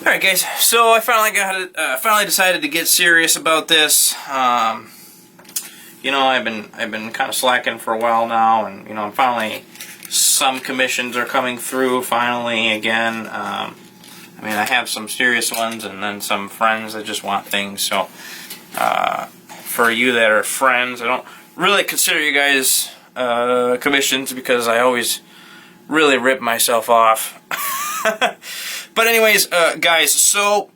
Alright guys, so I finally decided to get serious about this. I've been kind of slacking for a while now, and I'm finally, some commissions are coming through finally again. I have some serious ones and then some friends that just want things. So for you that are friends, I don't really consider you guys commissions because I always really rip myself off. But anyways, guys, so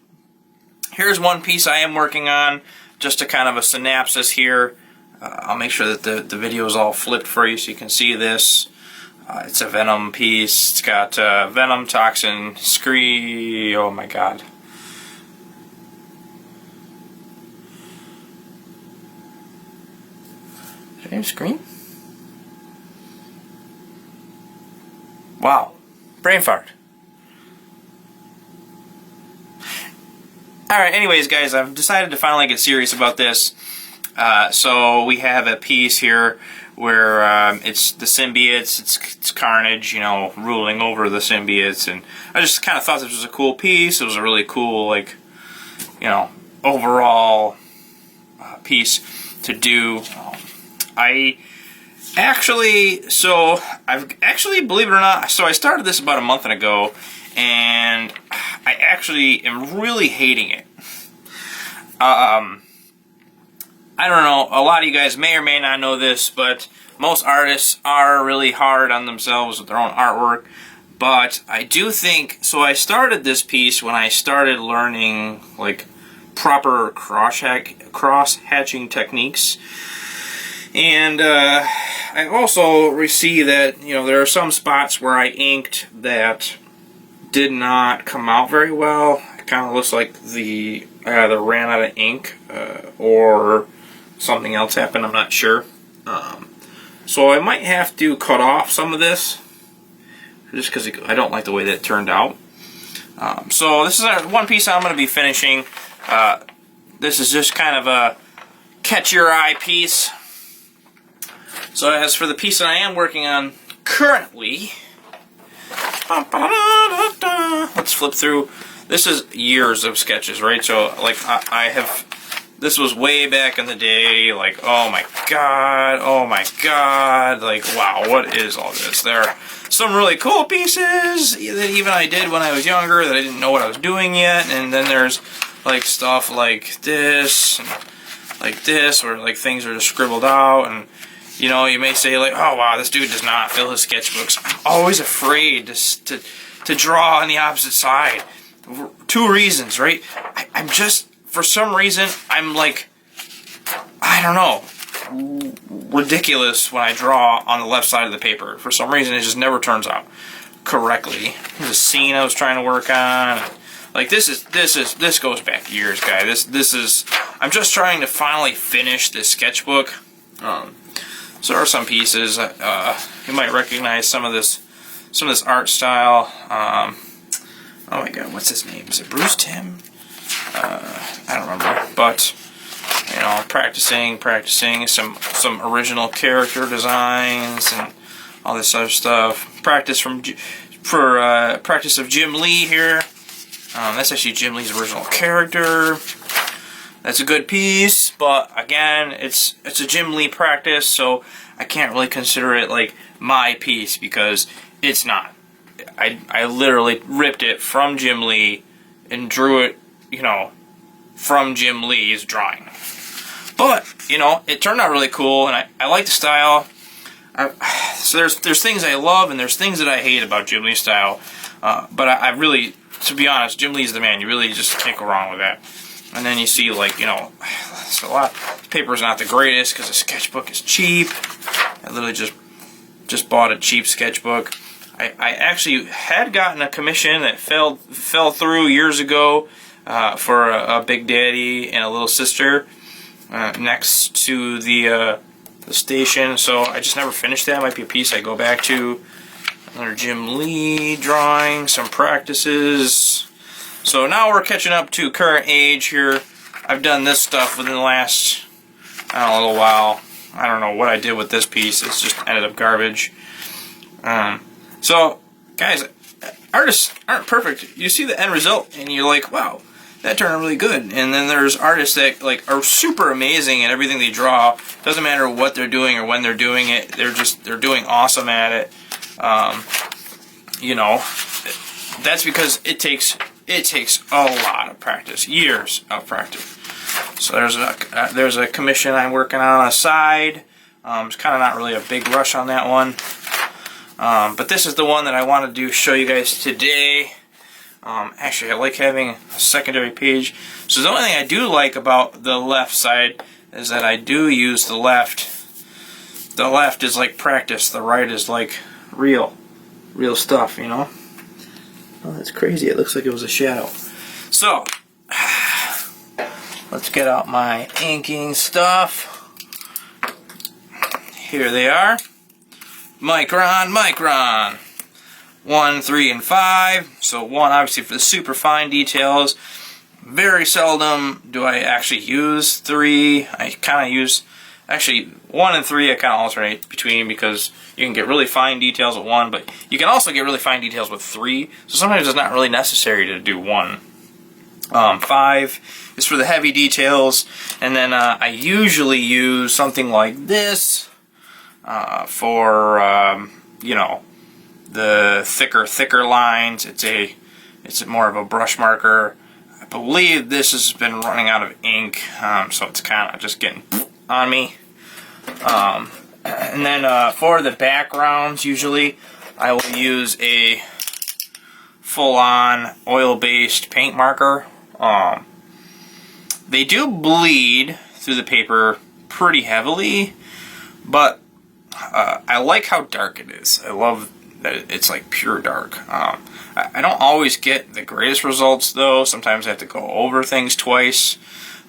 here's one piece I am working on, just a kind of a synopsis here. I'll make sure that the video is all flipped for you so you can see this. It's a Venom piece. It's got Venom, Toxin, Scree. Oh my god. Is her name Scream? Wow. Brain fart. Alright, anyways guys, I've decided to finally get serious about this. So we have a piece here where it's the symbiotes, it's Carnage, ruling over the symbiotes, and I just kind of thought this was a cool piece. It was a really cool, overall piece to do. I've actually, believe it or not, so I started this about a month ago, and I actually am really hating it. I don't know, a lot of you guys may or may not know this, but most artists are really hard on themselves with their own artwork. But I do think, so I started this piece when I started learning proper cross-hatching techniques. And I also received that, there are some spots where I inked that did not come out very well. It kind of looks like I either ran out of ink or something else happened, I'm not sure. So I might have to cut off some of this just because I don't like the way that it turned out. So this is one piece I'm going to be finishing. This is just kind of a catch your eye piece. So as for the piece that I am working on currently, let's flip through. This is years of sketches, right? So this was way back in the day, oh my god, wow, what is all this? There are some really cool pieces that even I did when I was younger that I didn't know what I was doing yet, and then there's stuff like this, and this, where things are just scribbled out, and you may say oh wow, this dude does not fill his sketchbooks. I'm always afraid to draw on the opposite side. Two reasons, right? I'm just, for some reason, I'm I don't know, ridiculous when I draw on the left side of the paper. For some reason, it just never turns out correctly. There's a scene I was trying to work on. This goes back years, guys. This is, I'm just trying to finally finish this sketchbook. So there are some pieces, you might recognize some of this art style. Oh my god, what's his name? Is it Bruce Timm? I don't remember, but practicing some original character designs and all this other stuff. Practice of Jim Lee here. That's actually Jim Lee's original character. That's a good piece, but again, it's a Jim Lee practice, so I can't really consider it my piece because it's not. I literally ripped it from Jim Lee and drew it, from Jim Lee's drawing. But, it turned out really cool, and I like the style. So there's things I love, and there's things that I hate about Jim Lee's style. But I really, to be honest, Jim Lee's the man. You really just can't go wrong with that. And then you see, it's a lot. The paper's not the greatest because the sketchbook is cheap. I literally just bought a cheap sketchbook. I actually had gotten a commission that fell through years ago for a Big Daddy and a Little Sister next to the station. So I just never finished that. Might be a piece I go back to. Another Jim Lee drawing, some practices. So now we're catching up to current age here. I've done this stuff within the last, a little while. I don't know what I did with this piece. It's just ended up garbage. So, guys, artists aren't perfect. You see the end result and you're like, wow, that turned out really good. And then there's artists that like are super amazing at everything they draw. Doesn't matter what they're doing or when they're doing it. They're doing awesome at it. You know, that's because it takes a lot of practice, years of practice. So there's a commission I'm working on the side. It's kind of not really a big rush on that one. But this is the one that I wanted to show you guys today. Actually, I like having a secondary page. So the only thing I do like about the left side is that I do use the left. The left is like practice. The right is like real stuff, you know? Oh, that's crazy. It looks like it was a shadow. So, let's get out my inking stuff. Here they are. Micron. 1, 3, and 5. So 1 obviously for the super fine details. Very seldom do I actually use 3. I kind of use, actually 1 and 3 I kind of alternate between, because you can get really fine details with 1, but you can also get really fine details with 3. So sometimes it's not really necessary to do 1. 5 is for the heavy details, and then I usually use something like this for you know, the thicker lines. It's more of a brush marker. I believe this has been running out of ink, so it's kind of just getting on me. And then for the backgrounds, usually I will use a full-on oil-based paint marker. They do bleed through the paper pretty heavily, but I like how dark it is. I love that it's like pure dark. I don't always get the greatest results though. Sometimes I have to go over things twice,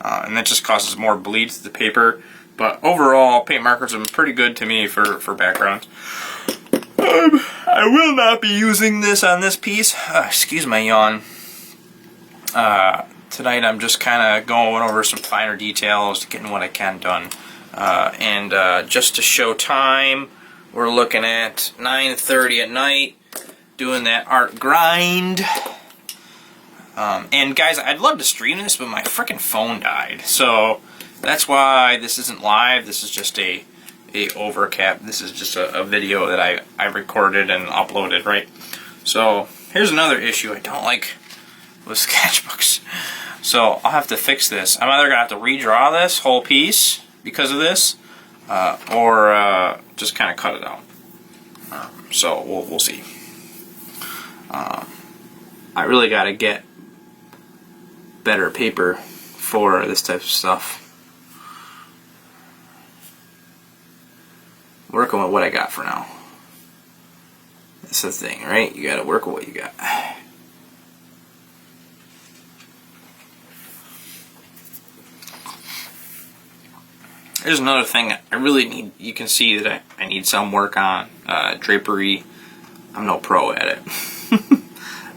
and that just causes more bleed to the paper. But overall, paint markers are pretty good to me for backgrounds. I will not be using this on this piece. Excuse my yawn. Tonight I'm just kind of going over some finer details, getting what I can done. And just to show time, we're looking at 9:30 at night, doing that art grind. And guys, I'd love to stream this, but my frickin' phone died. So that's why this isn't live. This is just a overcap. This is just a video that I recorded and uploaded, right? So here's another issue I don't like with sketchbooks. So I'll have to fix this. I'm either going to have to redraw this whole piece because of this, or just kind of cut it out. So we'll see. I really got to get better paper for this type of stuff. Working with what I got for now. That's the thing, right? You got to work with what you got. There's another thing I really need. You can see that I need some work on. Drapery. I'm no pro at it.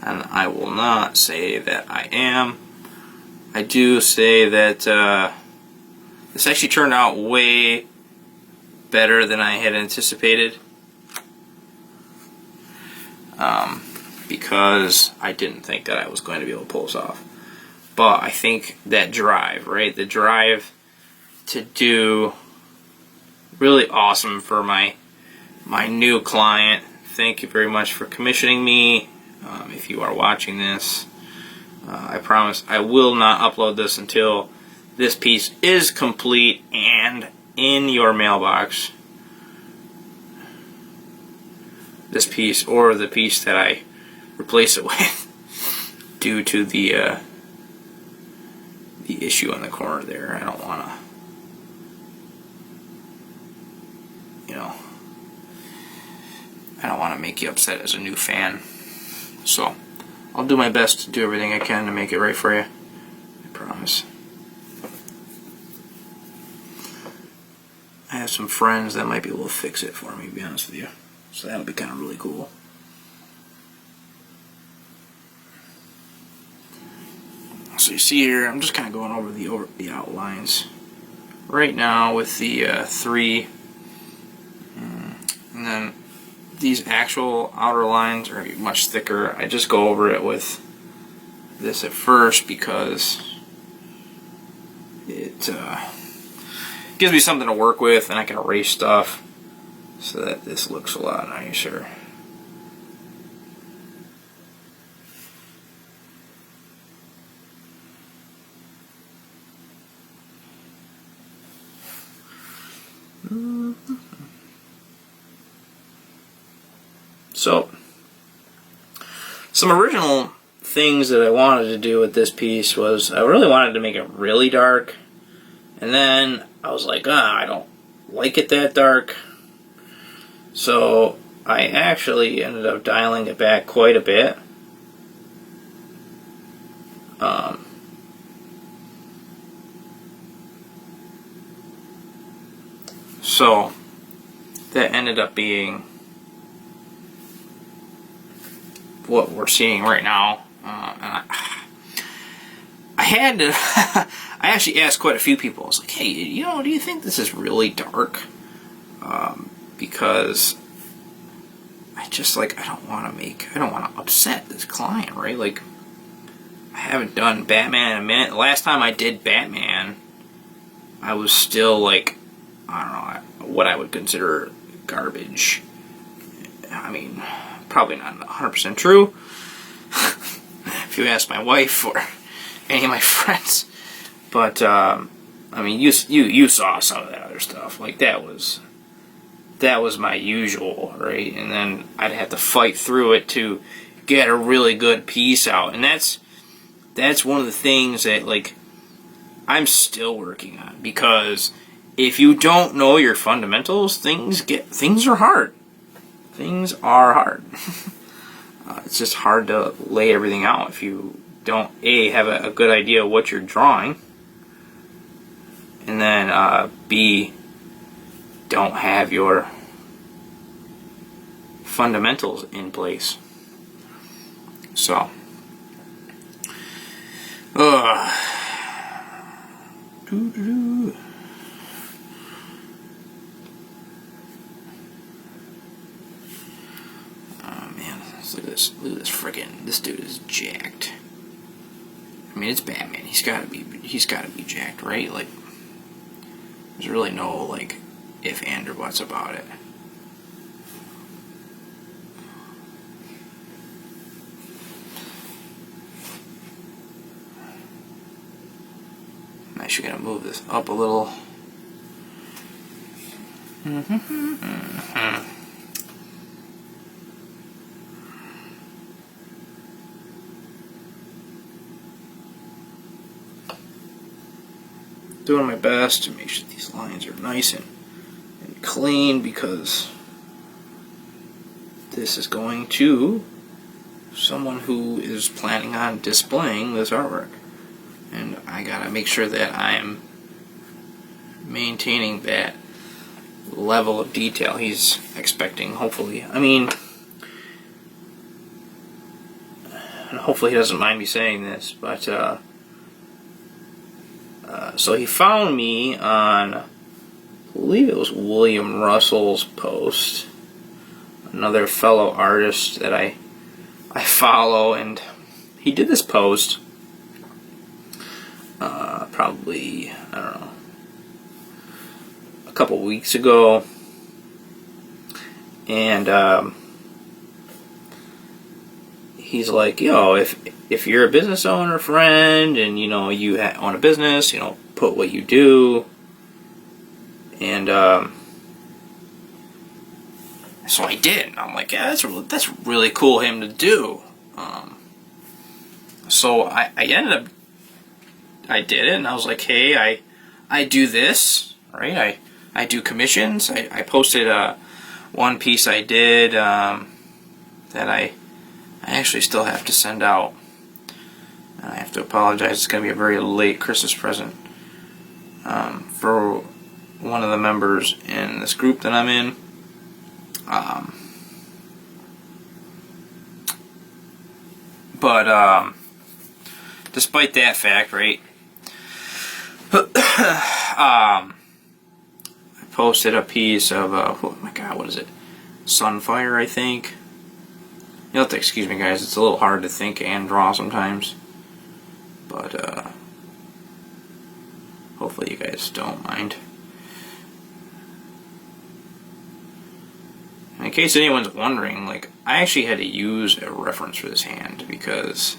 And I will not say that I am. I do say that this actually turned out way better than I had anticipated. Because I didn't think that I was going to be able to pull this off. But I think that drive, right? The drive to do really awesome for my new client. Thank you very much for commissioning me. If you are watching this, I promise I will not upload this until this piece is complete and in your mailbox. This piece, or the piece that I replace it with, due to the issue in the corner there. I don't want to, I don't want to make you upset as a new fan. So I'll do my best to do everything I can to make it right for you. I promise. I have some friends that might be able to fix it for me, to be honest with you. So that'll be kind of really cool. So you see here, I'm just kind of going over the outlines right now with the 3, and then these actual outer lines are much thicker. I just go over it with this at first because it gives me something to work with, and I can erase stuff so that this looks a lot nicer. So, some original things that I wanted to do with this piece was I really wanted to make it really dark, and then I was like, I don't like it that dark. So I actually ended up dialing it back quite a bit. So that ended up being what we're seeing right now. And I had to, I actually asked quite a few people. I was like, hey, do you think this is really dark? Because I just, I don't want to upset this client, right? Like, I haven't done Batman in a minute. The last time I did Batman, I was still, I don't know, what I would consider garbage. I mean, probably not 100% true. If you ask my wife or any of my friends. But, I mean, you saw some of that other stuff. Like, that was my usual, right? And then I'd have to fight through it to get a really good piece out. And that's one of the things that, I'm still working on. Because if you don't know your fundamentals, things are hard. Things are hard. It's just hard to lay everything out if you don't, A, have a good idea of what you're drawing, and then, B, don't have your fundamentals in place. So, look at this friggin', this dude is jacked. I mean, it's Batman. He's gotta be jacked, right? Like, there's really no, if and or buts about it. I'm actually gonna move this up a little. Doing my best to make sure these lines are nice and clean, because this is going to someone who is planning on displaying this artwork, and I gotta make sure that I'm maintaining that level of detail he's expecting, hopefully. I mean, and hopefully he doesn't mind me saying this, but so he found me on, I believe it was William Russell's post, another fellow artist that I follow, and he did this post probably, I don't know, a couple weeks ago, and he's like, if you're a business owner, friend, and you own a business, put what you do. And so I did. And I'm like, yeah, that's really cool of him to do. So I did it, and I was like, hey, I do this, right? I do commissions. I posted one piece I did that I actually still have to send out. And I have to apologize. It's going to be a very late Christmas present for one of the members in this group that I'm in. But despite that fact, right, I posted a piece of, oh my god, what is it? Sunfire, I think. You'll have to excuse me, guys. It's a little hard to think and draw sometimes. But, hopefully you guys don't mind. In case anyone's wondering, like, I actually had to use a reference for this hand because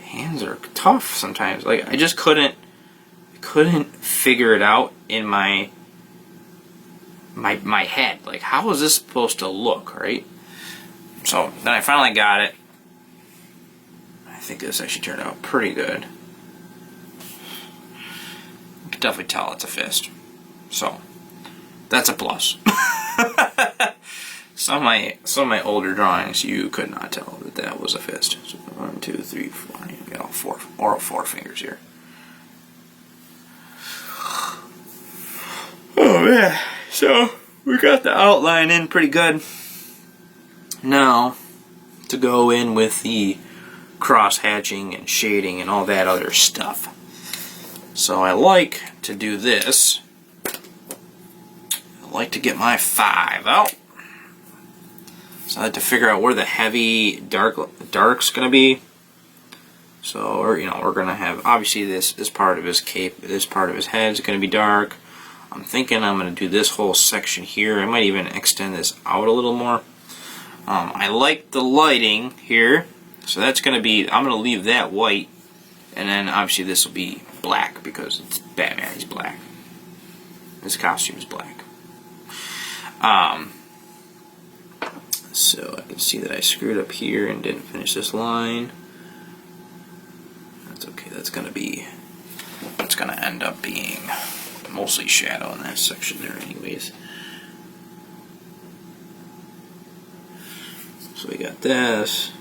hands are tough sometimes. Like, I just couldn't figure it out in my head. Like, how is this supposed to look, right? So then I finally got it. I think this actually turned out pretty good. You can definitely tell it's a fist. So that's a plus. Some of my older drawings, you could not tell that was a fist. So 1, 2, 3, 4. You got all four fingers here. Oh man! So we got the outline in pretty good. Now to go in with the cross hatching and shading and all that other stuff. So I like to do this. I like to get my 5 out. So I like to figure out where the heavy dark's gonna be. So we're gonna have, obviously this part of his cape, this part of his head is gonna be dark. I'm thinking I'm gonna do this whole section here. I might even extend this out a little more. I like the lighting here, so that's gonna be, I'm gonna leave that white, and then obviously this will be black because it's Batman. He's black. His costume is black. So I can see that I screwed up here and didn't finish this line. That's okay. That's gonna end up being mostly shadow in that section there, anyways. So we got this.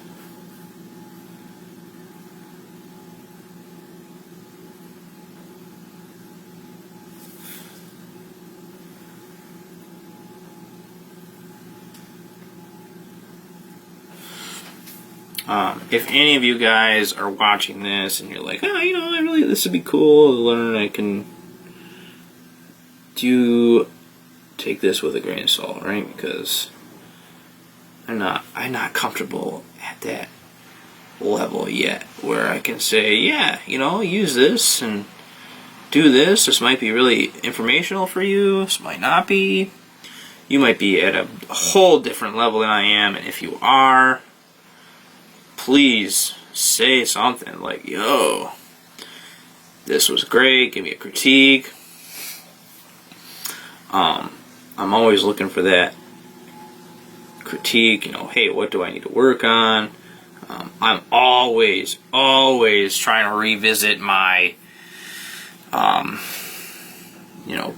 If any of you guys are watching this and you're like, oh, this would be cool to learn, I can do take this with a grain of salt, right? Because I'm not comfortable at that level yet where I can say, yeah, use this and do this. This might be really informational for you. This might not be. You might be at a whole different level than I am, and if you are, please say something like, yo, this was great, give me a critique. I'm always looking for that critique, hey, what do I need to work on? I'm always trying to revisit my,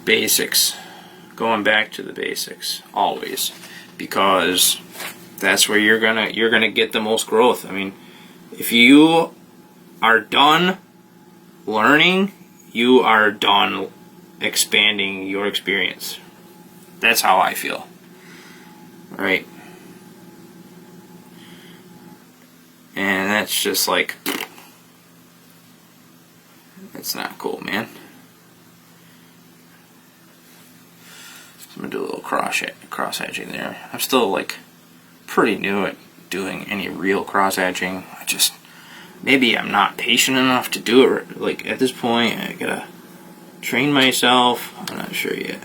basics, going back to the basics, always, because that's where you're gonna get the most growth. I mean, if you are done learning, you are done expanding your experience. That's how I feel. Right? And that's just like, it's not cool, man. So I'm gonna do a little cross hatching there. I'm still like pretty new at doing any real cross hatching. Maybe I'm not patient enough to do it. Like at this point, I gotta train myself. I'm not sure yet.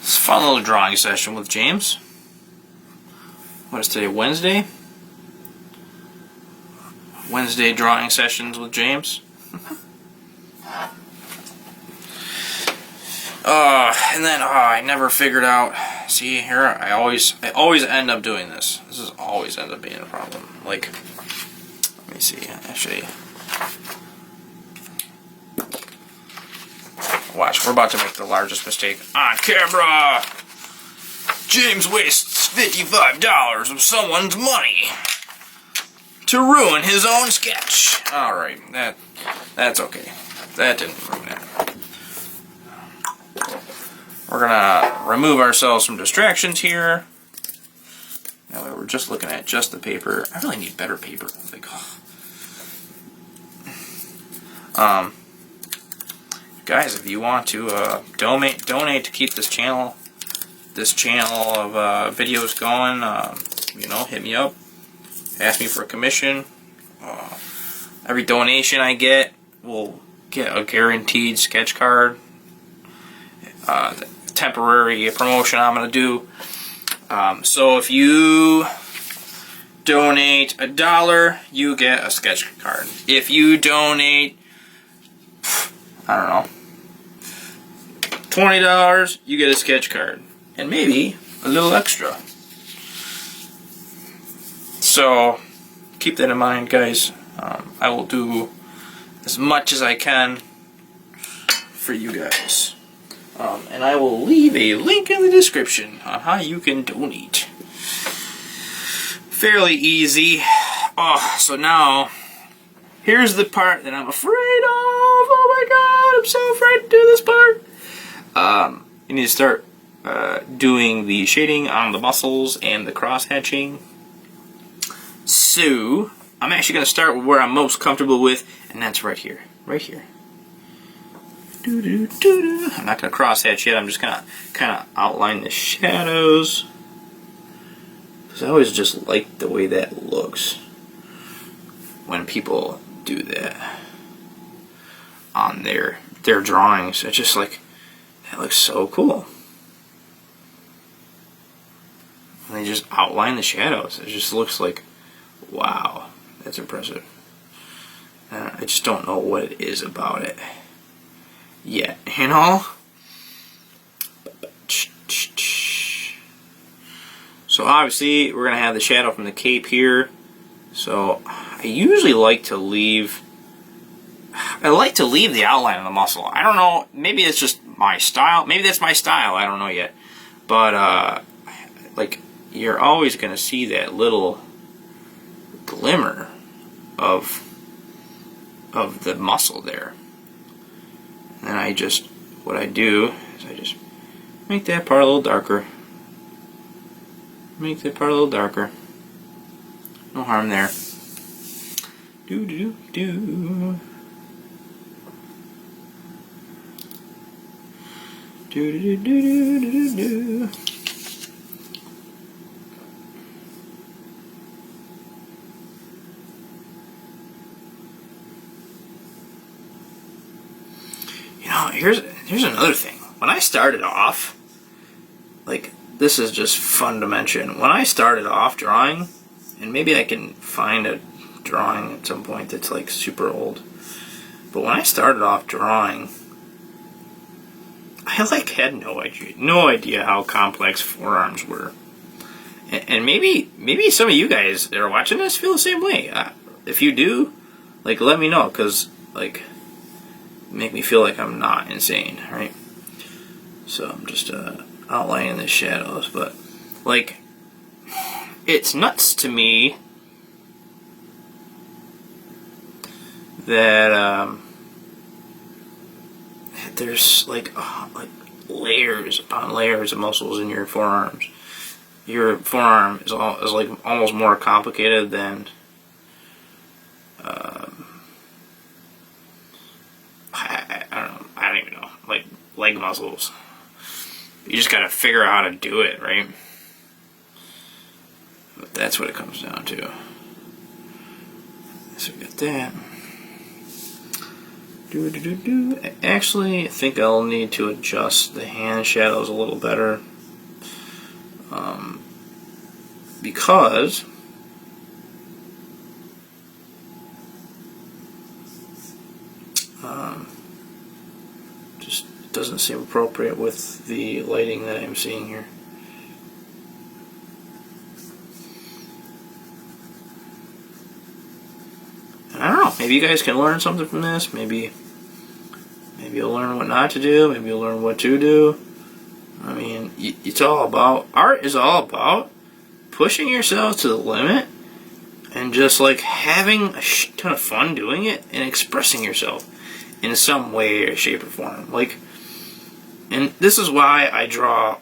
It's a fun little drawing session with James. What is today, Wednesday? Wednesday drawing sessions with James. And then I never figured out. See here, I always end up doing this. This is always ends up being a problem. Like, let me see. I'll show you. Watch, we're about to make the largest mistake on camera. James wastes $55 of someone's money to ruin his own sketch. Alright, that's okay. That didn't ruin it. We're gonna remove ourselves from distractions here. Now we're just looking at just the paper. I really need better paper. Like, oh. Guys, if you want to donate to keep this channel of videos going, you know, hit me up. Ask me for a commission. Every donation I get will get a guaranteed sketch card. The temporary promotion I'm going to do. So if you donate $1, you get a sketch card. If you donate, I don't know, $20, you get a sketch card. And maybe a little extra. So keep that in mind, guys. I will do as much as I can for you guys. And I will leave a link in the description on how you can donate. Fairly easy. Oh, so now, here's the part that I'm afraid of. Oh my god, I'm so afraid to do this part. You need to start doing the shading on the muscles and the cross hatching. So, I'm actually going to start with where I'm most comfortable with, and that's right here. Right here. I'm not going to cross hatch yet, I'm just going to kind of outline the shadows. Because I always just like the way that looks when people do that on their drawings. It's just like, that looks so cool. And they just outline the shadows. It just looks like, wow, that's impressive. I just don't know what it is about it yet, you know? So obviously we're going to have the shadow from the cape here. So I usually like to leave the outline of the muscle. I don't know, maybe it's just my style. Maybe that's my style, I don't know yet. But like, you're always going to see that little glimmer of the muscle there. And then what I do is I just make that part a little darker. Make that part a little darker. No harm there. Do do do. Do do do do do do. You know, here's another thing. When I started off, like, this is just fun to mention. When I started off drawing, and maybe I can find a drawing at some point that's like super old, but when I started off drawing, I like had no idea how complex forearms were. And maybe some of you guys that are watching this feel the same way. If you do, like, let me know, because, like, make me feel like I'm not insane, right? So I'm just outlining the shadows, but, like, it's nuts to me that there's like layers upon layers of muscles in your forearms. Your forearm is like almost more complicated than I don't even know, like leg muscles. You just gotta figure out how to do it, right? But that's what it comes down to. So we got that. Actually, I think I'll need to adjust the hand shadows a little better. Because just doesn't seem appropriate with the lighting that I'm seeing here. And I don't know, maybe you guys can learn something from this. Maybe Maybe you'll learn what not to do. Maybe you'll learn what to do. I mean, it's all about, art is all about pushing yourself to the limit and just like having a ton of fun doing it and expressing yourself in some way or shape or form. Like, and this is why I draw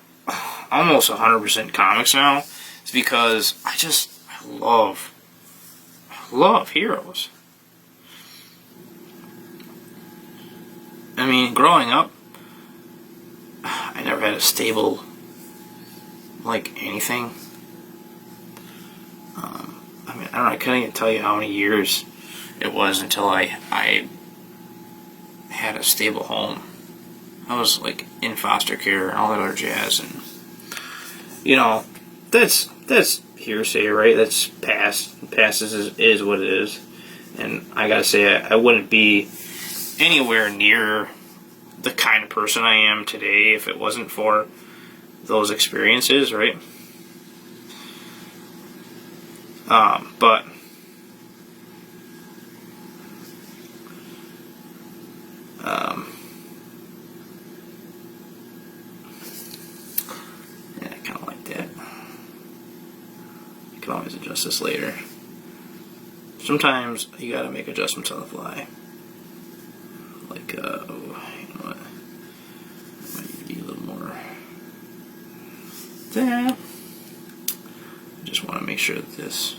almost 100% comics now. It's because I love heroes. I mean, growing up, I never had a stable, like, anything. I mean, I don't know, I couldn't even tell you how many years it was until I had a stable home. I was, like, in foster care and all that other jazz, and, you know, that's hearsay, right? That's past. Past is what it is. And I gotta say, I wouldn't be anywhere near the kind of person I am today if it wasn't for those experiences, right? But yeah, I kind of like that. You can always adjust this later. Sometimes you gotta make adjustments on the fly. Like, you know what? Might be a little more there. I just want to make sure that this.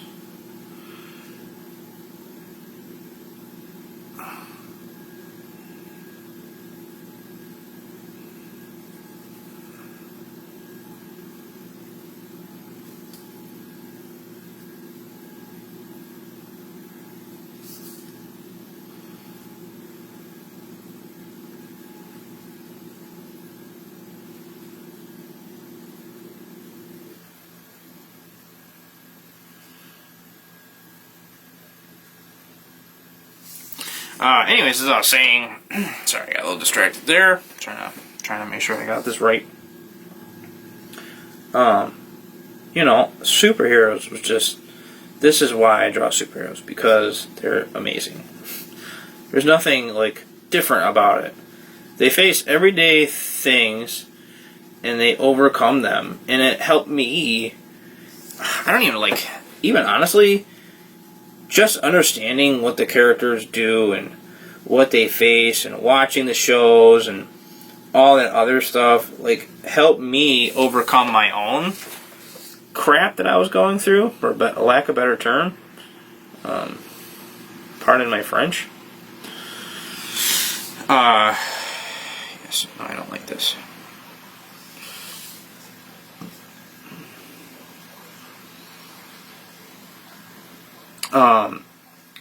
Anyways, as I was saying, sorry, I got a little distracted there. Trying to make sure I got this right. You know, superheroes was just. This is why I draw superheroes, because they're amazing. There's nothing like different about it. They face everyday things, and they overcome them, and it helped me. I don't even honestly. Just understanding what the characters do and what they face and watching the shows and all that other stuff, like, helped me overcome my own crap that I was going through, for lack of a better term. Pardon my French. Yes, no, I don't like this.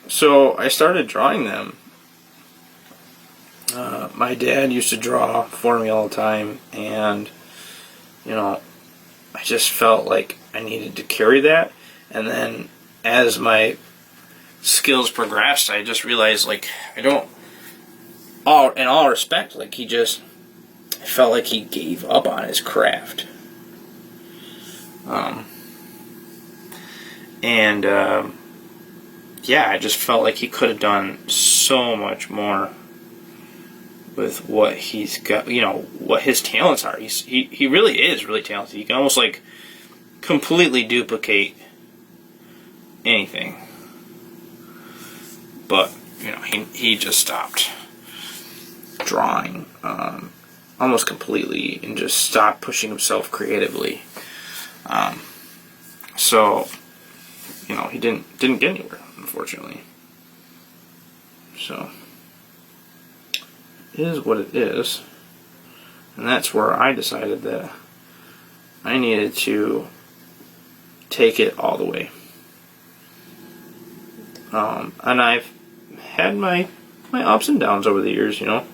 So I started drawing them. My dad used to draw for me all the time, and, you know, I just felt like I needed to carry that. And then as my skills progressed, I just realized, like, in all respect, like, I felt like he gave up on his craft. Yeah, I just felt like he could have done so much more with what he's got, you know, what his talents are. He really is really talented. He can almost, like, completely duplicate anything. But, you know, he just stopped drawing almost completely and just stopped pushing himself creatively. So, you know, he didn't get anywhere, unfortunately. So, it is what it is. And that's where I decided that I needed to take it all the way. And I've had my ups and downs over the years, you know.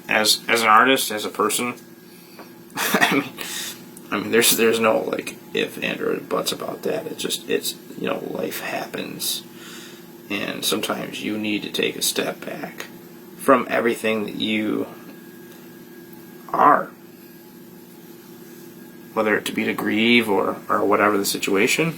As an artist, as a person, I mean, there's no, like, if, and, or buts about that. It's you know, life happens, and sometimes you need to take a step back from everything that you are, whether it to be to grieve or whatever the situation.